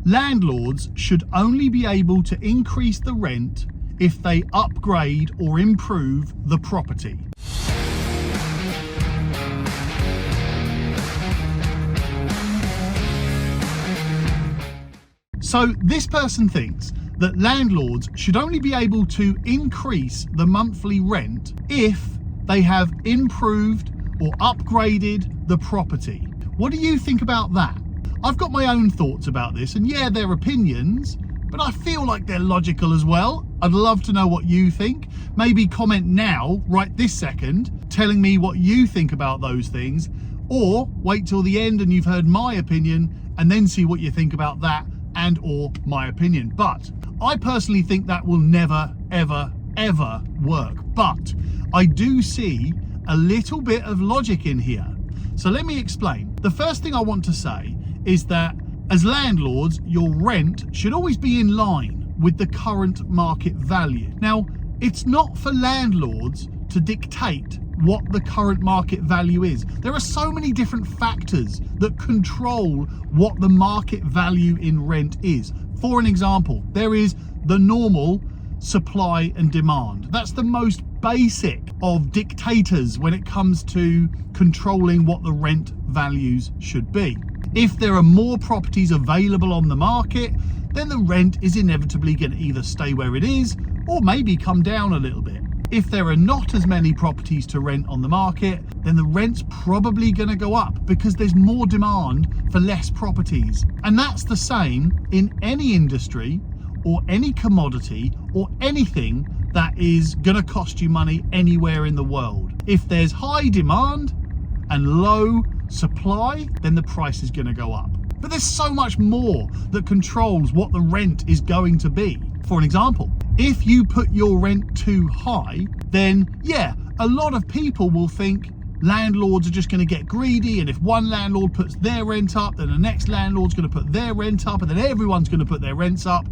landlords should only be able to increase the rent if they upgrade or improve the property. So this person thinks that landlords should only be able to increase the monthly rent if they have improved or upgraded the property. What do you think about that? I've got my own thoughts about this, and yeah, they're opinions, but I feel like they're logical as well. I'd love to know what you think. Maybe comment now, right this second, telling me what you think about those things, or wait till the end and you've heard my opinion and then see what you think about that and or my opinion. But I personally think that will never, ever, ever work. But I do see a little bit of logic in here. So let me explain. The first thing I want to say is that as landlords, your rent should always be in line with the current market value. Now, it's not for landlords to dictate what the current market value is. There are so many different factors that control what the market value in rent is. For an example, there is the normal supply and demand. That's the most basic of dictators when it comes to controlling what the rent values should be. If there are more properties available on the market, then the rent is inevitably going to either stay where it is or maybe come down a little bit. If there are not as many properties to rent on the market, then the rent's probably going to go up because there's more demand for less properties. And that's the same in any industry or any commodity or anything that is going to cost you money anywhere in the world. If there's high demand and low supply, then the price is going to go up. But there's so much more that controls what the rent is going to be. For an example, if you put your rent too high, then yeah, a lot of people will think landlords are just going to get greedy, and if one landlord puts their rent up, then the next landlord's going to put their rent up, and then everyone's going to put their rents up,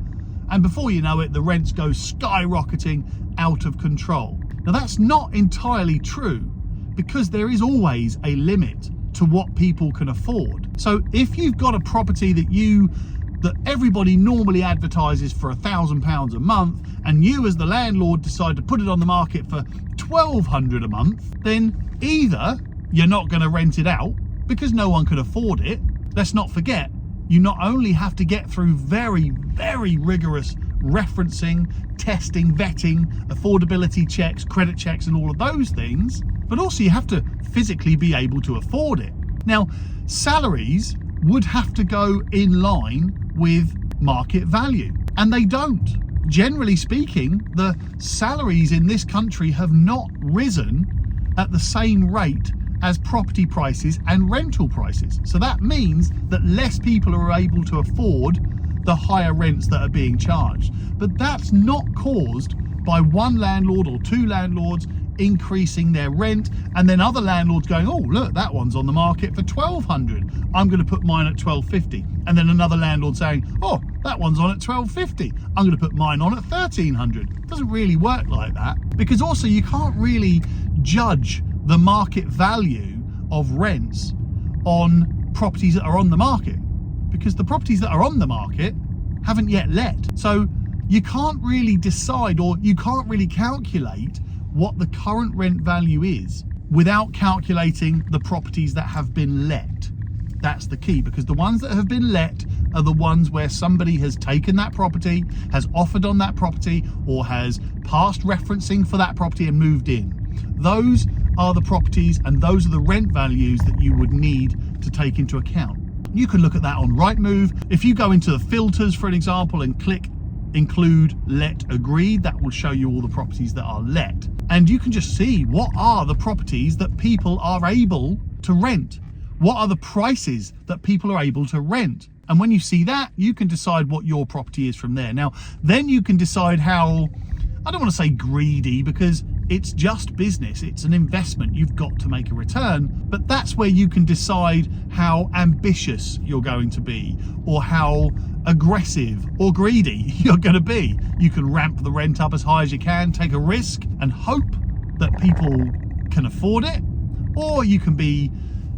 and before you know it, the rents go skyrocketing out of control. Now that's not entirely true, because there is always a limit to what people can afford. So if you've got a property that everybody normally advertises for £1,000 a month, and you as the landlord decide to put it on the market for £1,200 a month, then either you're not going to rent it out because no one can afford it. Let's not forget, you not only have to get through very, very rigorous referencing, testing, vetting, affordability checks, credit checks, and all of those things, but also you have to physically be able to afford it. Now, salaries would have to go in line with market value, and they don't. Generally speaking, the salaries in this country have not risen at the same rate as property prices and rental prices. So that means that less people are able to afford the higher rents that are being charged. But that's not caused by one landlord or two landlords increasing their rent and then other landlords going, oh look, that one's on the market for $1,200, I'm going to put mine at $1,250, and then another landlord saying, oh, that one's on at $1,250, I'm going to put mine on at $1,300. It doesn't really work like that, because also you can't really judge the market value of rents on properties that are on the market, because the properties that are on the market haven't yet let. So you can't really decide, or you can't really calculate what the current rent value is without calculating the properties that have been let. That's the key, because the ones that have been let are the ones where somebody has taken that property, has offered on that property, or has passed referencing for that property and moved in. Those are the properties and those are the rent values that you would need to take into account. You can look at that on Rightmove. If you go into the filters, for an example, and click include let agreed, that will show you all the properties that are let, and you can just see what are the properties that people are able to rent, what are the prices that people are able to rent, and when you see that, you can decide what your property is from there. Now then you can decide how, I don't want to say greedy, because it's just business, it's an investment, you've got to make a return, but that's where you can decide how ambitious you're going to be, or how aggressive or greedy you're going to be. You can ramp the rent up as high as you can, take a risk and hope that people can afford it, or you can be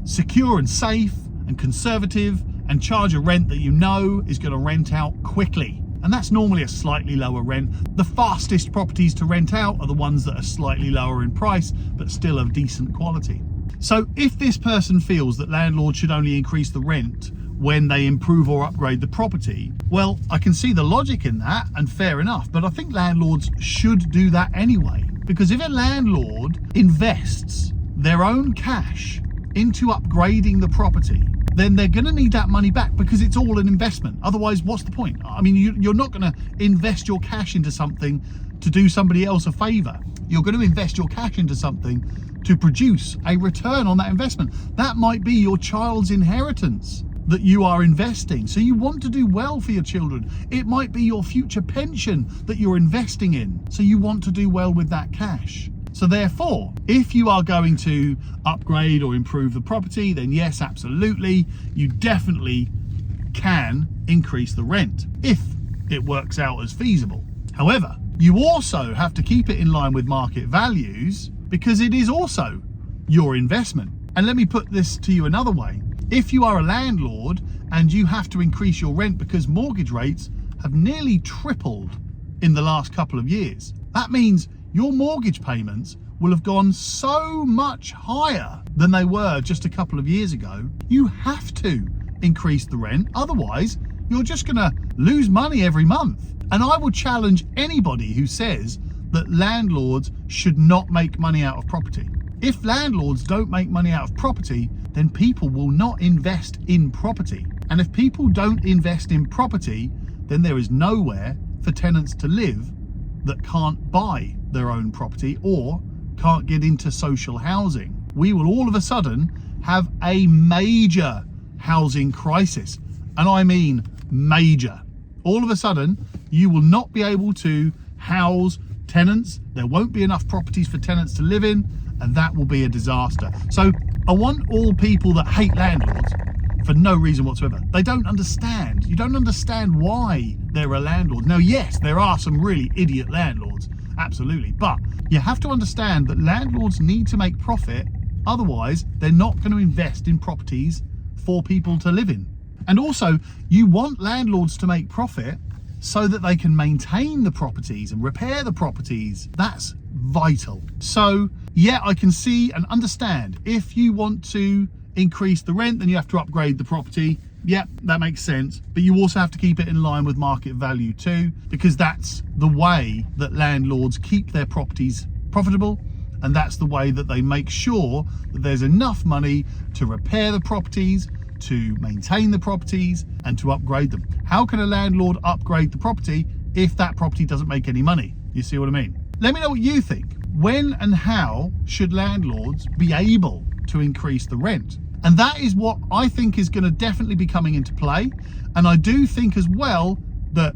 secure and safe and conservative and charge a rent that you know is going to rent out quickly. And that's normally a slightly lower rent. The fastest properties to rent out are the ones that are slightly lower in price, but still of decent quality. So if this person feels that landlords should only increase the rent when they improve or upgrade the property, well, I can see the logic in that, and fair enough, but I think landlords should do that anyway. Because if a landlord invests their own cash into upgrading the property, then they're going to need that money back, because it's all an investment. Otherwise, what's the point? I mean, you're not going to invest your cash into something to do somebody else a favor. You're going to invest your cash into something to produce a return on that investment. That might be your child's inheritance that you are investing. So you want to do well for your children. It might be your future pension that you're investing in. So you want to do well with that cash. So therefore, if you are going to upgrade or improve the property, then yes, absolutely, you definitely can increase the rent if it works out as feasible. However, you also have to keep it in line with market values, because it is also your investment. And let me put this to you another way. If you are a landlord and you have to increase your rent because mortgage rates have nearly tripled in the last couple of years, that means your mortgage payments will have gone so much higher than they were just a couple of years ago. You have to increase the rent, otherwise you're just going to lose money every month. And I would challenge anybody who says that landlords should not make money out of property. If landlords don't make money out of property, then people will not invest in property. And if people don't invest in property, then there is nowhere for tenants to live that can't buy their own property or can't get into social housing. We will all of a sudden have a major housing crisis. And I mean major. All of a sudden, you will not be able to house tenants. There won't be enough properties for tenants to live in, and that will be a disaster. So I want all people that hate landlords for no reason whatsoever. They don't understand. You don't understand why they're a landlord. Now, yes, there are some really idiot landlords, absolutely. But you have to understand that landlords need to make profit. Otherwise, they're not going to invest in properties for people to live in. And also, you want landlords to make profit so that they can maintain the properties and repair the properties. That's vital. So yeah, I can see and understand if you want to increase the rent, then you have to upgrade the property. Yep, that makes sense. But you also have to keep it in line with market value too, because that's the way that landlords keep their properties profitable. And that's the way that they make sure that there's enough money to repair the properties, to maintain the properties, and to upgrade them. How can a landlord upgrade the property if that property doesn't make any money? You see what I mean? Let me know what you think. When and how should landlords be able to increase the rent? And that is what I think is going to definitely be coming into play. And I do think as well that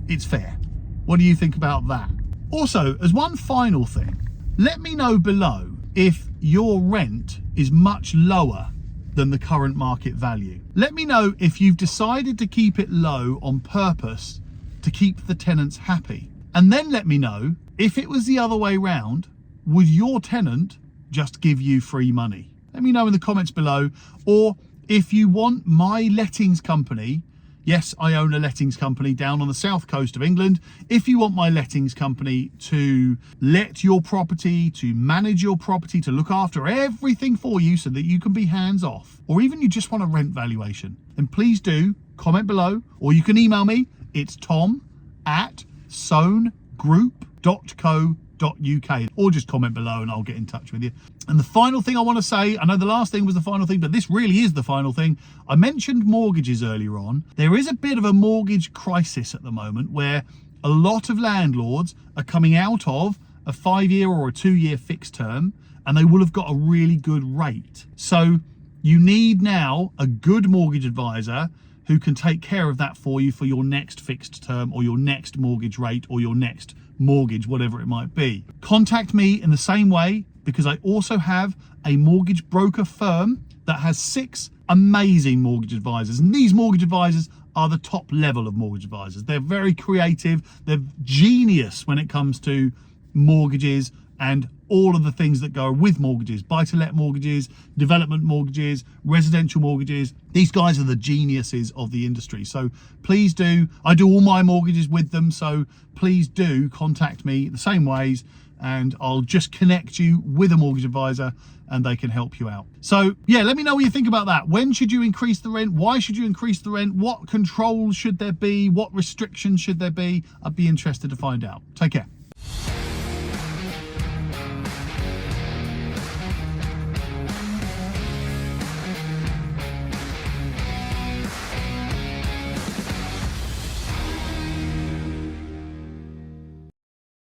it's fair. What do you think about that? Also, as one final thing, let me know below if your rent is much lower than the current market value. Let me know if you've decided to keep it low on purpose to keep the tenants happy. And then let me know if it was the other way round, would your tenant just give you free money? Let me know in the comments below. Or if you want my lettings company, yes, I own a lettings company down on the south coast of England. If you want my lettings company to let your property, to manage your property, to look after everything for you so that you can be hands off, or even you just want a rent valuation, then please do comment below, or you can email me. It's tom@soanegroup.co.uk, or just comment below and I'll get in touch with you. And the final thing I want to say, I know the last thing was the final thing, but this really is the final thing. I mentioned mortgages earlier on. There is a bit of a mortgage crisis at the moment where a lot of landlords are coming out of a 5-year or a 2-year fixed term, and they will have got a really good rate. So you need now a good mortgage advisor who can take care of that for you for your next fixed term or your next mortgage rate or your next mortgage, whatever it might be. Contact me in the same way, because I also have a mortgage broker firm that has 6 amazing mortgage advisors. And these mortgage advisors are the top level of mortgage advisors. They're very creative. They're genius when it comes to mortgages and all of the things that go with mortgages, buy-to-let mortgages, development mortgages, residential mortgages. These guys are the geniuses of the industry. So please do, I do all my mortgages with them. So please do contact me the same ways, and I'll just connect you with a mortgage advisor and they can help you out. So yeah, let me know what you think about that. When should you increase the rent? Why should you increase the rent? What controls should there be? What restrictions should there be? I'd be interested to find out. Take care.